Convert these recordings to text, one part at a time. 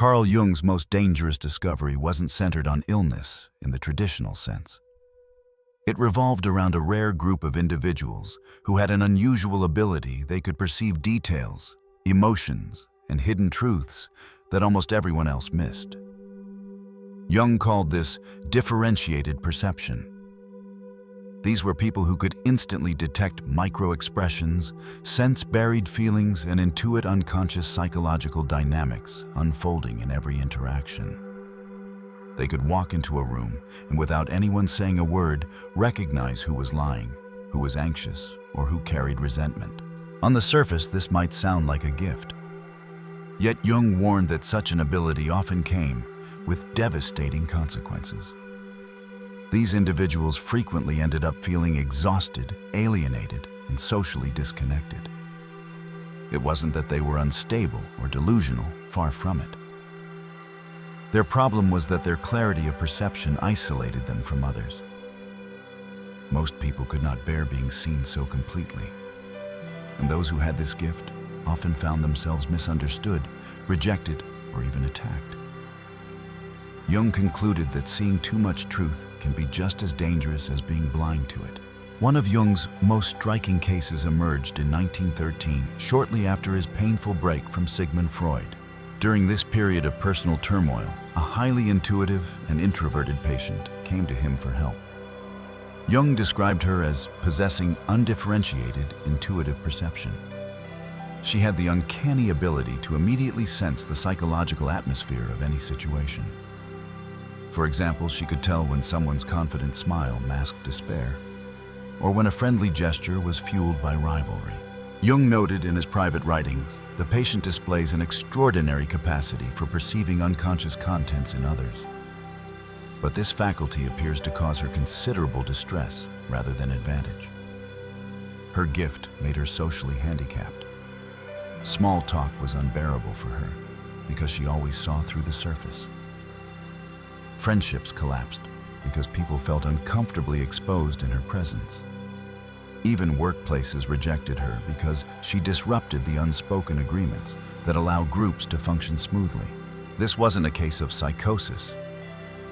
Carl Jung's most dangerous discovery wasn't centered on illness in the traditional sense. It revolved around a rare group of individuals who had an unusual ability. They could perceive details, emotions, and hidden truths that almost everyone else missed. Jung called this differentiated perception. These were people who could instantly detect micro-expressions, sense buried feelings, and intuit unconscious psychological dynamics unfolding in every interaction. They could walk into a room and, without anyone saying a word, recognize who was lying, who was anxious, or who carried resentment. On the surface, this might sound like a gift. Yet Jung warned that such an ability often came with devastating consequences. These individuals frequently ended up feeling exhausted, alienated, and socially disconnected. It wasn't that they were unstable or delusional, far from it. Their problem was that their clarity of perception isolated them from others. Most people could not bear being seen so completely, and those who had this gift often found themselves misunderstood, rejected, or even attacked. Jung concluded that seeing too much truth can be just as dangerous as being blind to it. One of Jung's most striking cases emerged in 1913, shortly after his painful break from Sigmund Freud. During this period of personal turmoil, a highly intuitive and introverted patient came to him for help. Jung described her as possessing undifferentiated intuitive perception. She had the uncanny ability to immediately sense the psychological atmosphere of any situation. For example, she could tell when someone's confident smile masked despair, or when a friendly gesture was fueled by rivalry. Jung noted in his private writings, the patient displays an extraordinary capacity for perceiving unconscious contents in others. But this faculty appears to cause her considerable distress rather than advantage. Her gift made her socially handicapped. Small talk was unbearable for her because she always saw through the surface. Friendships collapsed because people felt uncomfortably exposed in her presence. Even workplaces rejected her because she disrupted the unspoken agreements that allow groups to function smoothly. This wasn't a case of psychosis.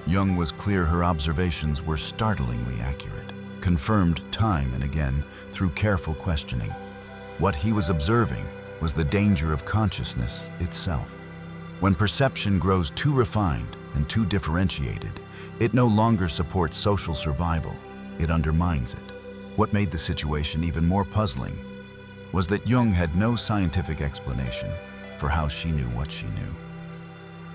Jung was clear her observations were startlingly accurate, confirmed time and again through careful questioning. What he was observing was the danger of consciousness itself. When perception grows too refined and too differentiated, it no longer supports social survival, it undermines it. What made the situation even more puzzling was that Jung had no scientific explanation for how she knew what she knew.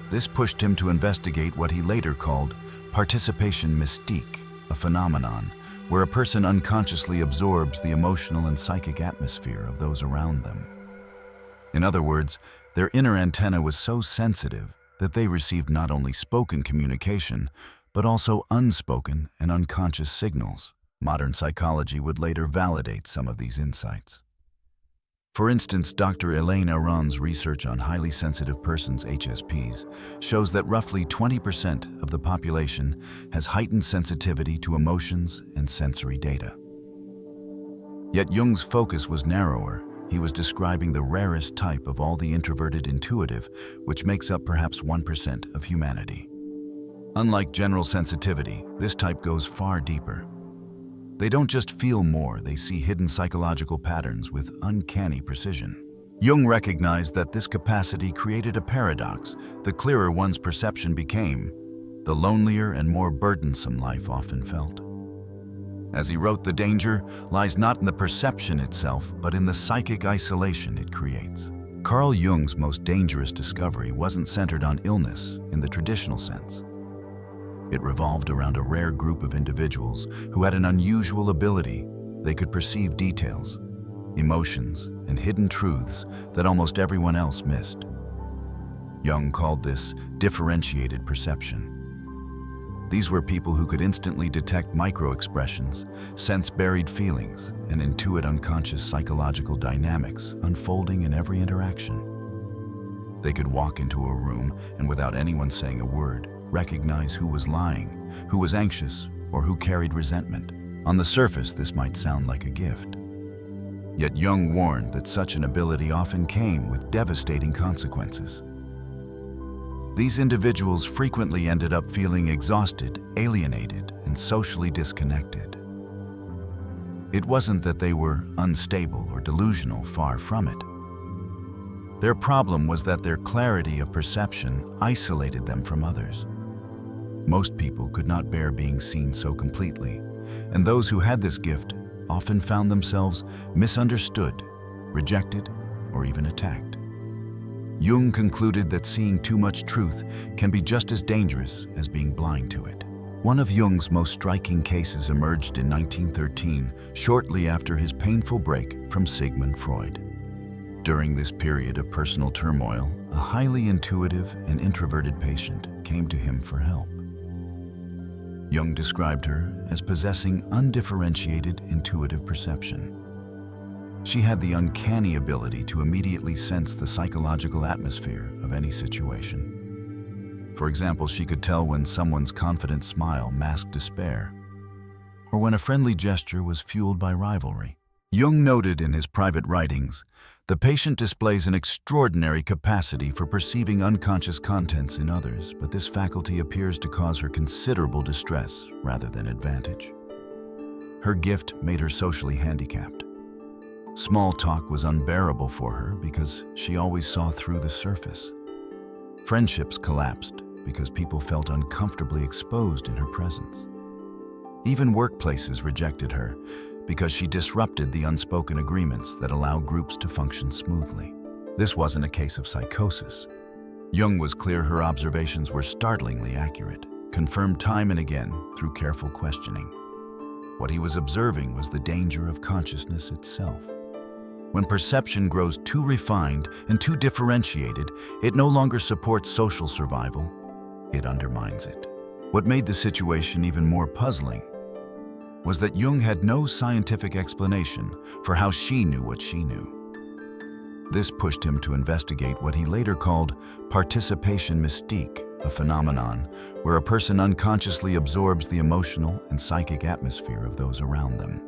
This pushed him to investigate what he later called participation mystique, a phenomenon where a person unconsciously absorbs the emotional and psychic atmosphere of those around them. In other words, their inner antenna was so sensitive that they received not only spoken communication, but also unspoken and unconscious signals. Modern psychology would later validate some of these insights. For instance, Dr. Elaine Aron's research on highly sensitive persons, HSPs, shows that roughly 20% of the population has heightened sensitivity to emotions and sensory data. Yet Jung's focus was narrower. He was describing the rarest type of all the introverted intuitive, which makes up perhaps 1% of humanity. Unlike general sensitivity, this type goes far deeper. They don't just feel more, they see hidden psychological patterns with uncanny precision. Jung recognized that this capacity created a paradox. The clearer one's perception became, the lonelier and more burdensome life often felt. As he wrote, the danger lies not in the perception itself, but in the psychic isolation it creates. Carl Jung's most dangerous discovery wasn't centered on illness in the traditional sense. It revolved around a rare group of individuals who had an unusual ability. They could perceive details, emotions, and hidden truths that almost everyone else missed. Jung called this differentiated perception. These were people who could instantly detect micro-expressions, sense buried feelings, and intuit unconscious psychological dynamics unfolding in every interaction. They could walk into a room and, without anyone saying a word, recognize who was lying, who was anxious, or who carried resentment. On the surface, this might sound like a gift. Yet Jung warned that such an ability often came with devastating consequences. These individuals frequently ended up feeling exhausted, alienated, and socially disconnected. It wasn't that they were unstable or delusional, far from it. Their problem was that their clarity of perception isolated them from others. Most people could not bear being seen so completely, and those who had this gift often found themselves misunderstood, rejected, or even attacked. Jung concluded that seeing too much truth can be just as dangerous as being blind to it. One of Jung's most striking cases emerged in 1913, shortly after his painful break from Sigmund Freud. During this period of personal turmoil, a highly intuitive and introverted patient came to him for help. Jung described her as possessing undifferentiated intuitive perception. She had the uncanny ability to immediately sense the psychological atmosphere of any situation. For example, she could tell when someone's confident smile masked despair, or when a friendly gesture was fueled by rivalry. Jung noted in his private writings, the patient displays an extraordinary capacity for perceiving unconscious contents in others, but this faculty appears to cause her considerable distress rather than advantage. Her gift made her socially handicapped. Small talk was unbearable for her because she always saw through the surface. Friendships collapsed because people felt uncomfortably exposed in her presence. Even workplaces rejected her because she disrupted the unspoken agreements that allow groups to function smoothly. This wasn't a case of psychosis. Jung was clear her observations were startlingly accurate, confirmed time and again through careful questioning. What he was observing was the danger of consciousness itself. When perception grows too refined and too differentiated, it no longer supports social survival, it undermines it. What made the situation even more puzzling was that Jung had no scientific explanation for how she knew what she knew. This pushed him to investigate what he later called participation mystique, a phenomenon where a person unconsciously absorbs the emotional and psychic atmosphere of those around them.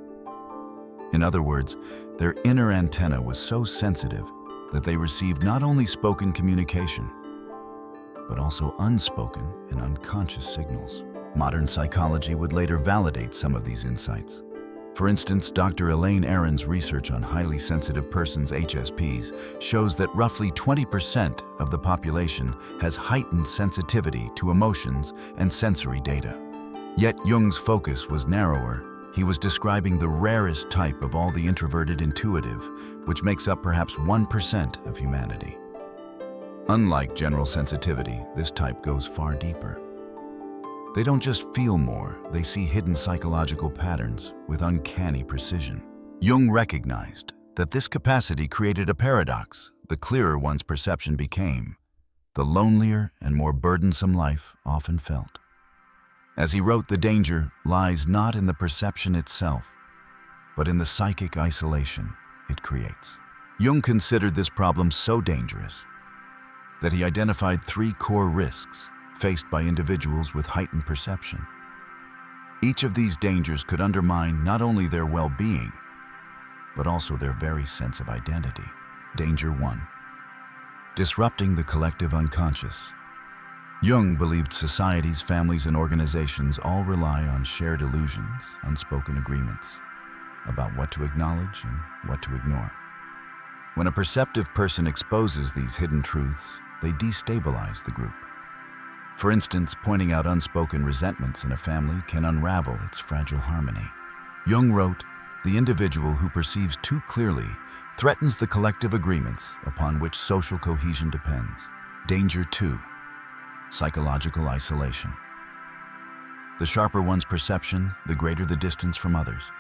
In other words, their inner antenna was so sensitive that they received not only spoken communication, but also unspoken and unconscious signals. Modern psychology would later validate some of these insights. For instance, Dr. Elaine Aron's research on highly sensitive persons, HSPs, shows that roughly 20% of the population has heightened sensitivity to emotions and sensory data. Yet Jung's focus was narrower. He was describing the rarest type of all the introverted intuitive, which makes up perhaps 1% of humanity. Unlike general sensitivity, this type goes far deeper. They don't just feel more, they see hidden psychological patterns with uncanny precision. Jung recognized that this capacity created a paradox. The clearer one's perception became, the lonelier and more burdensome life often felt. As he wrote, the danger lies not in the perception itself, but in the psychic isolation it creates. Jung considered this problem so dangerous that he identified 3 core risks faced by individuals with heightened perception. Each of these dangers could undermine not only their well-being, but also their very sense of identity. Danger 1. Disrupting the collective unconscious. Jung believed societies, families, and organizations all rely on shared illusions, unspoken agreements, about what to acknowledge and what to ignore. When a perceptive person exposes these hidden truths, they destabilize the group. For instance, pointing out unspoken resentments in a family can unravel its fragile harmony. Jung wrote, "The individual who perceives too clearly threatens the collective agreements upon which social cohesion depends." Danger 2. Psychological isolation. The sharper one's perception, the greater the distance from others.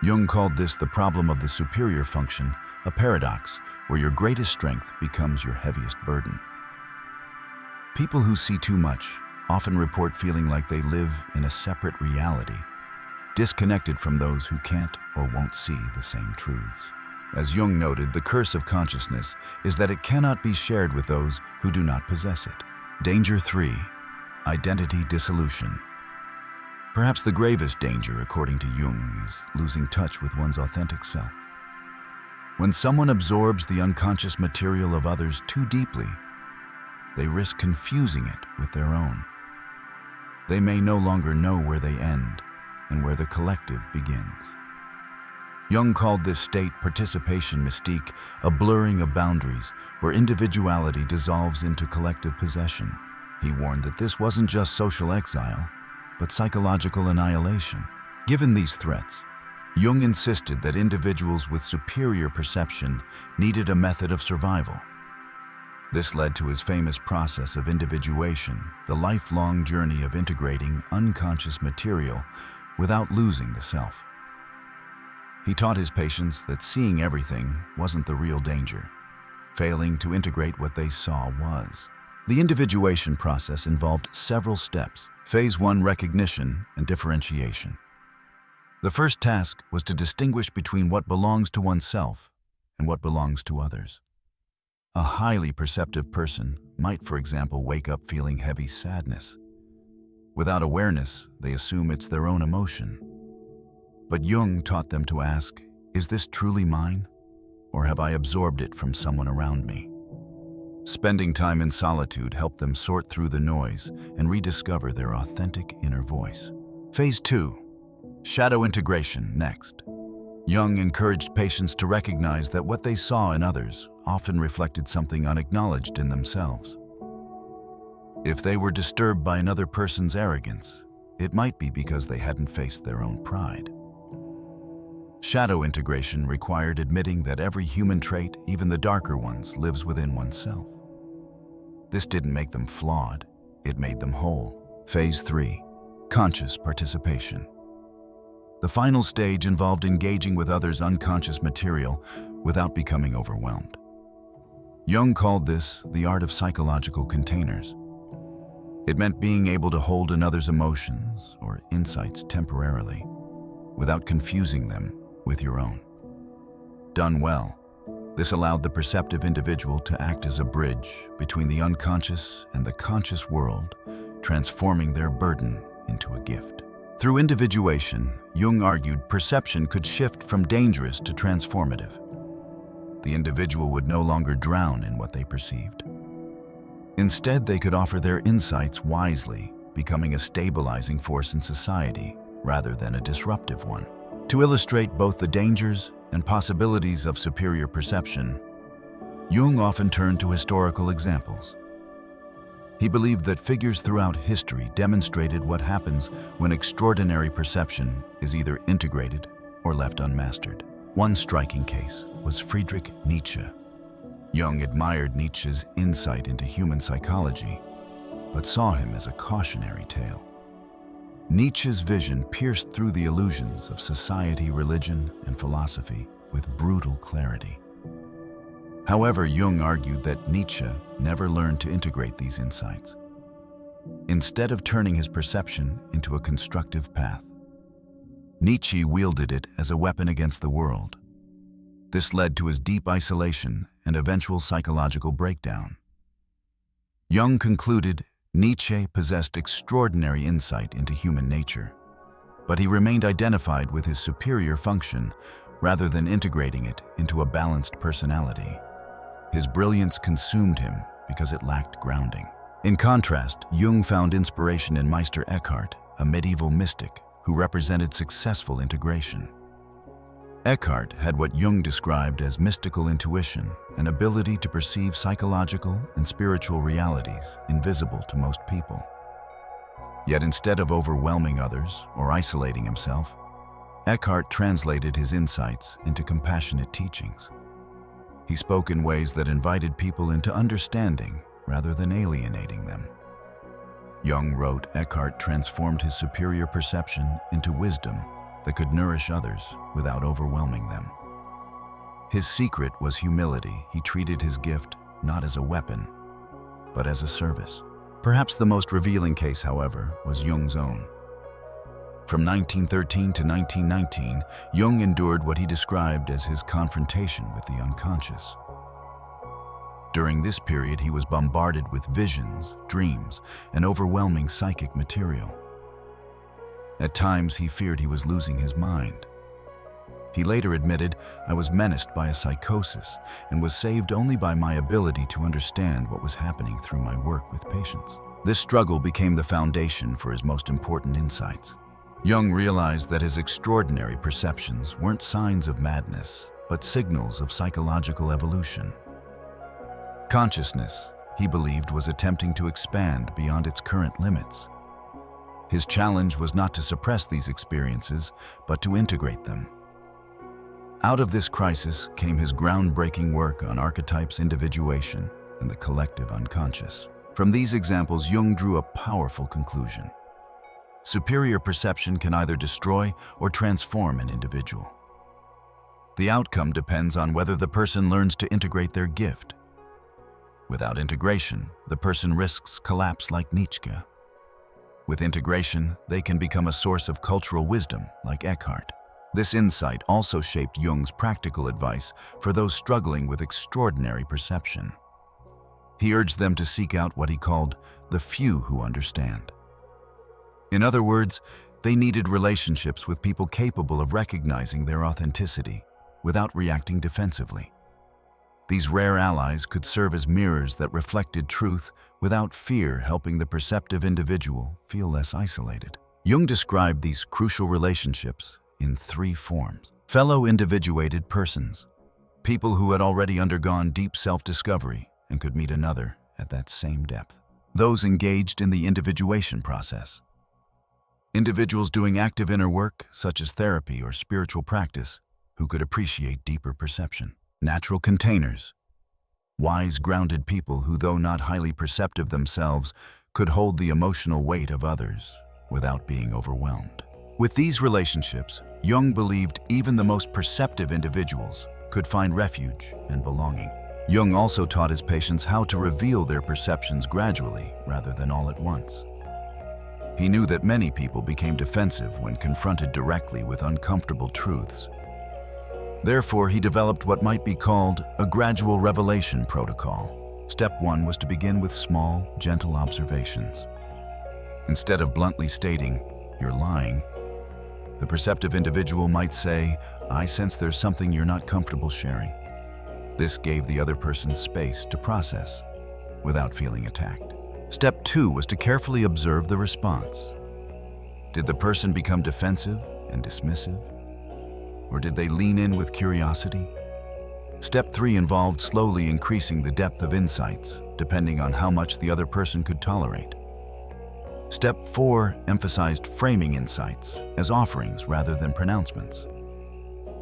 Jung called this the problem of the superior function, a paradox where your greatest strength becomes your heaviest burden. People who see too much often report feeling like they live in a separate reality, disconnected from those who can't or won't see the same truths. As Jung noted, the curse of consciousness is that it cannot be shared with those who do not possess it. Danger 3. Identity dissolution. Perhaps the gravest danger, according to Jung, is losing touch with one's authentic self. When someone absorbs the unconscious material of others too deeply, they risk confusing it with their own. They may no longer know where they end and where the collective begins. Jung called this state participation mystique, a blurring of boundaries where individuality dissolves into collective possession. He warned that this wasn't just social exile, but psychological annihilation. Given these threats, Jung insisted that individuals with superior perception needed a method of survival. This led to his famous process of individuation, the lifelong journey of integrating unconscious material without losing the self. He taught his patients that seeing everything wasn't the real danger. Failing to integrate what they saw was. The individuation process involved several steps. Phase 1, recognition and differentiation. The first task was to distinguish between what belongs to oneself and what belongs to others. A highly perceptive person might, for example, wake up feeling heavy sadness. Without awareness, they assume it's their own emotion. But Jung taught them to ask, is this truly mine, or have I absorbed it from someone around me? Spending time in solitude helped them sort through the noise and rediscover their authentic inner voice. Phase 2, shadow integration, next. Jung encouraged patients to recognize that what they saw in others often reflected something unacknowledged in themselves. If they were disturbed by another person's arrogance, it might be because they hadn't faced their own pride. Shadow integration required admitting that every human trait, even the darker ones, lives within oneself. This didn't make them flawed, it made them whole. Phase 3, conscious participation. The final stage involved engaging with others' unconscious material without becoming overwhelmed. Jung called this the art of psychological containers. It meant being able to hold another's emotions or insights temporarily, without confusing them with your own. Done well, this allowed the perceptive individual to act as a bridge between the unconscious and the conscious world, transforming their burden into a gift. Through individuation, Jung argued perception could shift from dangerous to transformative. The individual would no longer drown in what they perceived. Instead, they could offer their insights wisely, becoming a stabilizing force in society rather than a disruptive one. To illustrate both the dangers and possibilities of superior perception, Jung often turned to historical examples. He believed that figures throughout history demonstrated what happens when extraordinary perception is either integrated or left unmastered. One striking case was Friedrich Nietzsche. Jung admired Nietzsche's insight into human psychology, but saw him as a cautionary tale. Nietzsche's vision pierced through the illusions of society, religion, and philosophy with brutal clarity. However, Jung argued that Nietzsche never learned to integrate these insights. Instead of turning his perception into a constructive path, Nietzsche wielded it as a weapon against the world. This led to his deep isolation and eventual psychological breakdown. Jung concluded Nietzsche possessed extraordinary insight into human nature, but he remained identified with his superior function rather than integrating it into a balanced personality. His brilliance consumed him because it lacked grounding. In contrast, Jung found inspiration in Meister Eckhart, a medieval mystic who represented successful integration. Eckhart had what Jung described as mystical intuition, an ability to perceive psychological and spiritual realities invisible to most people. Yet instead of overwhelming others or isolating himself, Eckhart translated his insights into compassionate teachings. He spoke in ways that invited people into understanding rather than alienating them. Jung wrote Eckhart transformed his superior perception into wisdom that could nourish others without overwhelming them. His secret was humility. He treated his gift not as a weapon, but as a service. Perhaps the most revealing case, however, was Jung's own. From 1913 to 1919, Jung endured what he described as his confrontation with the unconscious. During this period, he was bombarded with visions, dreams, and overwhelming psychic material. At times, he feared he was losing his mind. He later admitted, "I was menaced by a psychosis and was saved only by my ability to understand what was happening through my work with patients." This struggle became the foundation for his most important insights. Jung realized that his extraordinary perceptions weren't signs of madness, but signals of psychological evolution. Consciousness, he believed, was attempting to expand beyond its current limits. His challenge was not to suppress these experiences, but to integrate them. Out of this crisis came his groundbreaking work on archetypes, individuation, and the collective unconscious. From these examples, Jung drew a powerful conclusion. Superior perception can either destroy or transform an individual. The outcome depends on whether the person learns to integrate their gift. Without integration, the person risks collapse like Nietzsche. With integration, they can become a source of cultural wisdom like Eckhart. This insight also shaped Jung's practical advice for those struggling with extraordinary perception. He urged them to seek out what he called the few who understand. In other words, they needed relationships with people capable of recognizing their authenticity without reacting defensively. These rare allies could serve as mirrors that reflected truth without fear, helping the perceptive individual feel less isolated. Jung described these crucial relationships in 3 forms. Fellow individuated persons, people who had already undergone deep self-discovery and could meet another at that same depth. Those engaged in the individuation process. Individuals doing active inner work, such as therapy or spiritual practice, who could appreciate deeper perception. Natural containers. Wise, grounded people who, though not highly perceptive themselves, could hold the emotional weight of others without being overwhelmed. With these relationships, Jung believed even the most perceptive individuals could find refuge and belonging. Jung also taught his patients how to reveal their perceptions gradually rather than all at once. He knew that many people became defensive when confronted directly with uncomfortable truths. Therefore, he developed what might be called a gradual revelation protocol. Step 1 was to begin with small, gentle observations. Instead of bluntly stating, "You're lying," the perceptive individual might say, "I sense there's something you're not comfortable sharing." This gave the other person space to process without feeling attacked. Step 2 was to carefully observe the response. Did the person become defensive and dismissive? Or did they lean in with curiosity? Step 3 involved slowly increasing the depth of insights, depending on how much the other person could tolerate. Step 4 emphasized framing insights as offerings rather than pronouncements.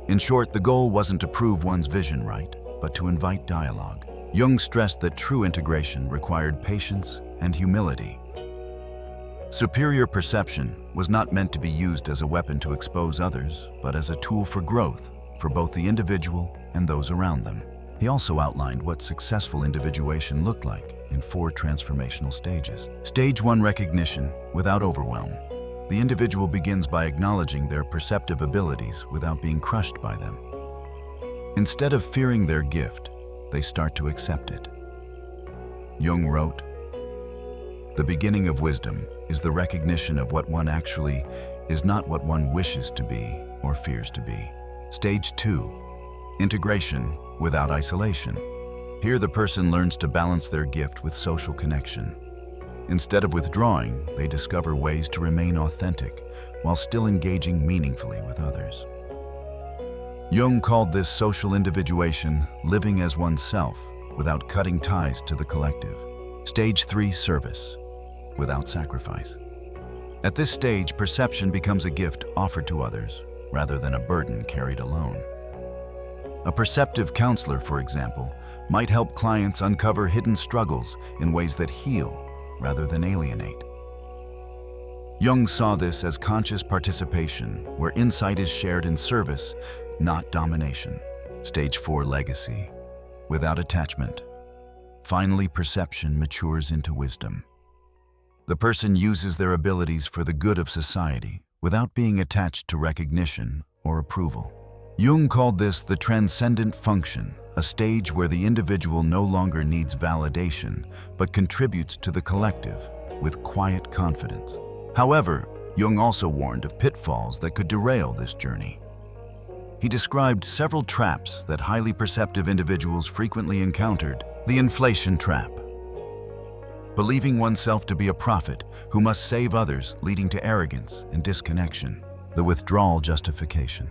In short, the goal wasn't to prove one's vision right, but to invite dialogue. Jung stressed that true integration required patience and humility. Superior perception was not meant to be used as a weapon to expose others, but as a tool for growth for both the individual and those around them. He also outlined what successful individuation looked like in 4 transformational stages. Stage 1, recognition without overwhelm. The individual begins by acknowledging their perceptive abilities without being crushed by them. Instead of fearing their gift, they start to accept it. Jung wrote, "The beginning of wisdom is the recognition of what one actually is, not what one wishes to be or fears to be." Stage 2, integration without isolation. Here the person learns to balance their gift with social connection. Instead of withdrawing, they discover ways to remain authentic while still engaging meaningfully with others. Jung called this social individuation living as oneself without cutting ties to the collective. Stage 3, service without sacrifice. At this stage, perception becomes a gift offered to others rather than a burden carried alone. A perceptive counselor, for example, might help clients uncover hidden struggles in ways that heal rather than alienate. Jung saw this as conscious participation, where insight is shared in service, not domination. Stage 4, legacy without attachment. Finally, perception matures into wisdom. The person uses their abilities for the good of society without being attached to recognition or approval. Jung called this the transcendent function, a stage where the individual no longer needs validation but contributes to the collective with quiet confidence. However, Jung also warned of pitfalls that could derail this journey. He described several traps that highly perceptive individuals frequently encountered. The inflation trap. Believing oneself to be a prophet who must save others, leading to arrogance and disconnection. The withdrawal justification.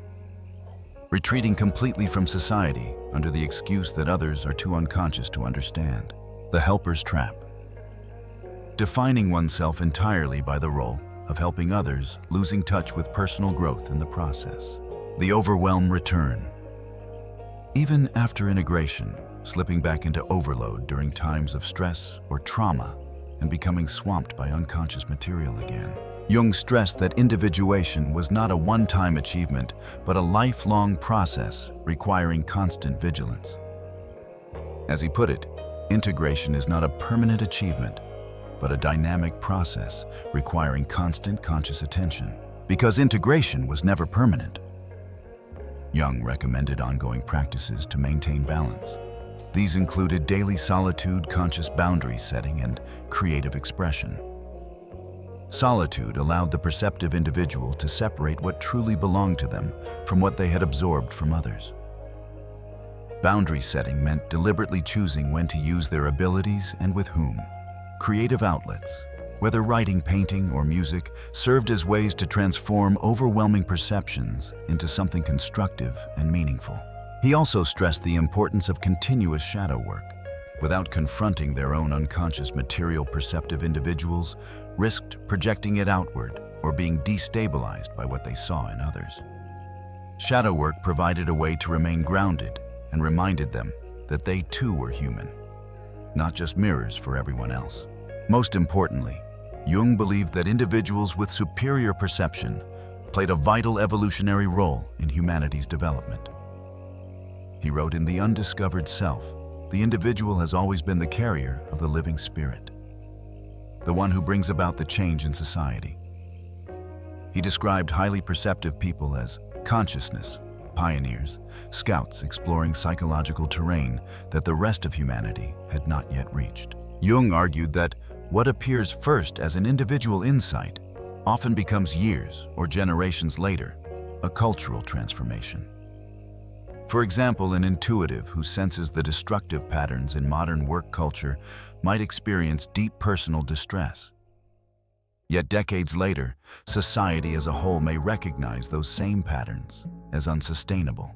Retreating completely from society under the excuse that others are too unconscious to understand. The helper's trap. Defining oneself entirely by the role of helping others, losing touch with personal growth in the process. The overwhelm return. Even after integration, slipping back into overload during times of stress or trauma and becoming swamped by unconscious material again. Jung stressed that individuation was not a one-time achievement, but a lifelong process requiring constant vigilance. As he put it, integration is not a permanent achievement, but a dynamic process requiring constant conscious attention. Because integration was never permanent, Jung recommended ongoing practices to maintain balance. These included daily solitude, conscious boundary setting, and creative expression. Solitude allowed the perceptive individual to separate what truly belonged to them from what they had absorbed from others. Boundary setting meant deliberately choosing when to use their abilities and with whom. Creative outlets, whether writing, painting, or music, served as ways to transform overwhelming perceptions into something constructive and meaningful. He also stressed the importance of continuous shadow work. Without confronting their own unconscious material, perceptive individuals risked projecting it outward or being destabilized by what they saw in others. Shadow work provided a way to remain grounded and reminded them that they too were human, not just mirrors for everyone else. Most importantly, Jung believed that individuals with superior perception played a vital evolutionary role in humanity's development. He wrote, "In the undiscovered self, the individual has always been the carrier of the living spirit, the one who brings about the change in society." He described highly perceptive people as consciousness pioneers, scouts exploring psychological terrain that the rest of humanity had not yet reached. Jung argued that what appears first as an individual insight often becomes years or generations later a cultural transformation. For example, an intuitive who senses the destructive patterns in modern work culture might experience deep personal distress. Yet decades later, society as a whole may recognize those same patterns as unsustainable.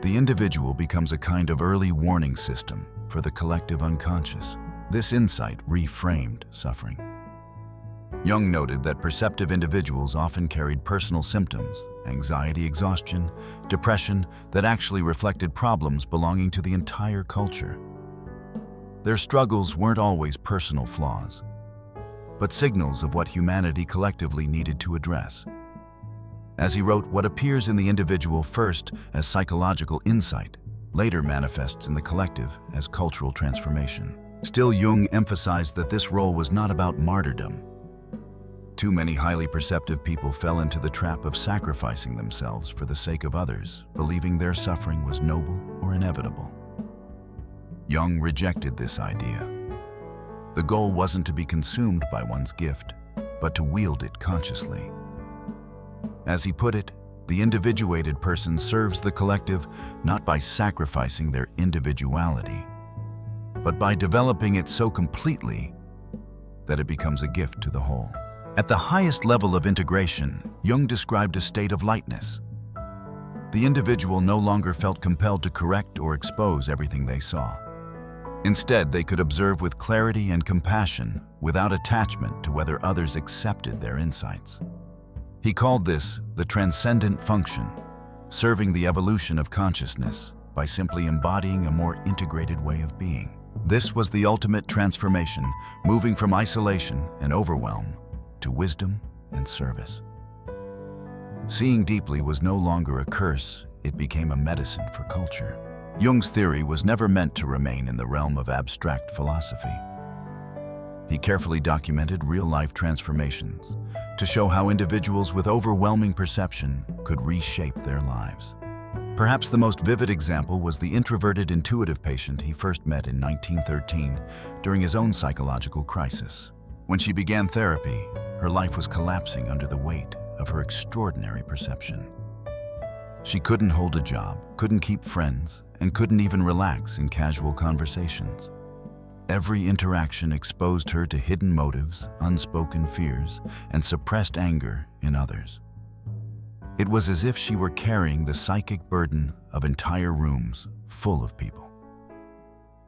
The individual becomes a kind of early warning system for the collective unconscious. This insight reframed suffering. Jung noted that perceptive individuals often carried personal symptoms, anxiety, exhaustion, depression, that actually reflected problems belonging to the entire culture. Their struggles weren't always personal flaws, but signals of what humanity collectively needed to address. As he wrote, what appears in the individual first as psychological insight later manifests in the collective as cultural transformation. Still, Jung emphasized that this role was not about martyrdom. Too many highly perceptive people fell into the trap of sacrificing themselves for the sake of others, believing their suffering was noble or inevitable. Jung rejected this idea. The goal wasn't to be consumed by one's gift, but to wield it consciously. As he put it, the individuated person serves the collective not by sacrificing their individuality, but by developing it so completely that it becomes a gift to the whole. At the highest level of integration, Jung described a state of lightness. The individual no longer felt compelled to correct or expose everything they saw. Instead, they could observe with clarity and compassion without attachment to whether others accepted their insights. He called this the transcendent function, serving the evolution of consciousness by simply embodying a more integrated way of being. This was the ultimate transformation, moving from isolation and overwhelm to wisdom and service. Seeing deeply was no longer a curse, it became a medicine for culture. Jung's theory was never meant to remain in the realm of abstract philosophy. He carefully documented real-life transformations to show how individuals with overwhelming perception could reshape their lives. Perhaps the most vivid example was the introverted intuitive patient he first met in 1913 during his own psychological crisis. When she began therapy, her life was collapsing under the weight of her extraordinary perception. She couldn't hold a job, couldn't keep friends, and couldn't even relax in casual conversations. Every interaction exposed her to hidden motives, unspoken fears, and suppressed anger in others. It was as if she were carrying the psychic burden of entire rooms full of people.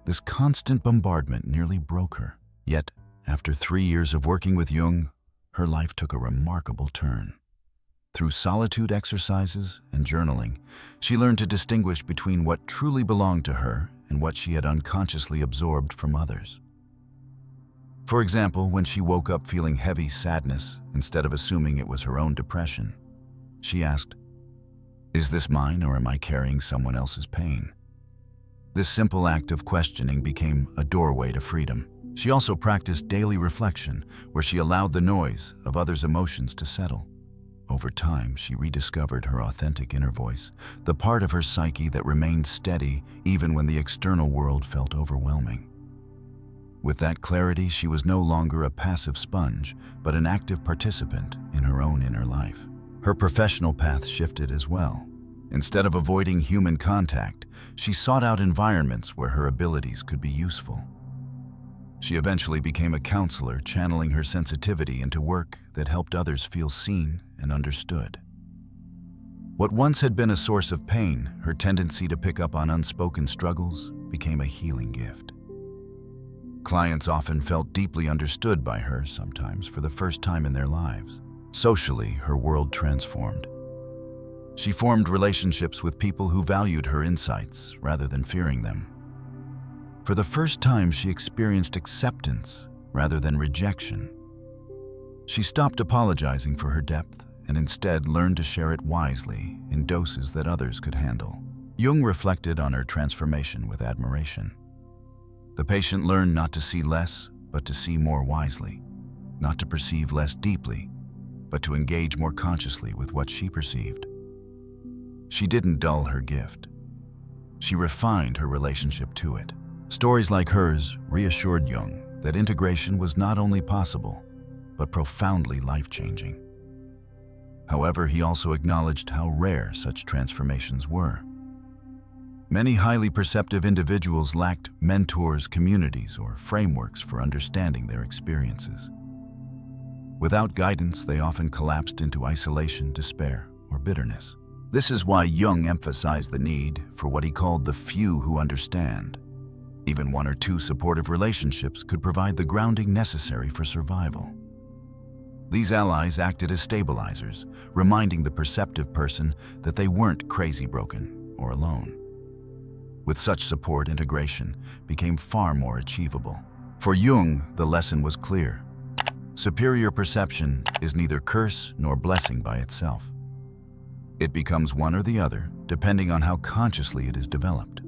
This constant bombardment nearly broke her. Yet, after 3 years of working with Jung, her life took a remarkable turn. Through solitude exercises and journaling, she learned to distinguish between what truly belonged to her and what she had unconsciously absorbed from others. For example, when she woke up feeling heavy sadness instead of assuming it was her own depression, she asked, "Is this mine, or am I carrying someone else's pain?" This simple act of questioning became a doorway to freedom. She also practiced daily reflection, where she allowed the noise of others' emotions to settle. Over time, she rediscovered her authentic inner voice, the part of her psyche that remained steady even when the external world felt overwhelming. With that clarity, she was no longer a passive sponge, but an active participant in her own inner life. Her professional path shifted as well. Instead of avoiding human contact, she sought out environments where her abilities could be useful. She eventually became a counselor, channeling her sensitivity into work that helped others feel seen and understood. What once had been a source of pain, her tendency to pick up on unspoken struggles, became a healing gift. Clients often felt deeply understood by her, sometimes for the first time in their lives. Socially, her world transformed. She formed relationships with people who valued her insights rather than fearing them. For the first time, she experienced acceptance rather than rejection. She stopped apologizing for her depth and instead learned to share it wisely in doses that others could handle. Jung reflected on her transformation with admiration. The patient learned not to see less, but to see more wisely, not to perceive less deeply, but to engage more consciously with what she perceived. She didn't dull her gift. She refined her relationship to it. Stories like hers reassured Jung that integration was not only possible, but profoundly life-changing. However, he also acknowledged how rare such transformations were. Many highly perceptive individuals lacked mentors, communities, or frameworks for understanding their experiences. Without guidance, they often collapsed into isolation, despair, or bitterness. This is why Jung emphasized the need for what he called the few who understand. Even 1 or 2 supportive relationships could provide the grounding necessary for survival. These allies acted as stabilizers, reminding the perceptive person that they weren't crazy broken or alone. With such support, integration became far more achievable. For Jung, the lesson was clear. Superior perception is neither curse nor blessing by itself. It becomes one or the other, depending on how consciously it is developed.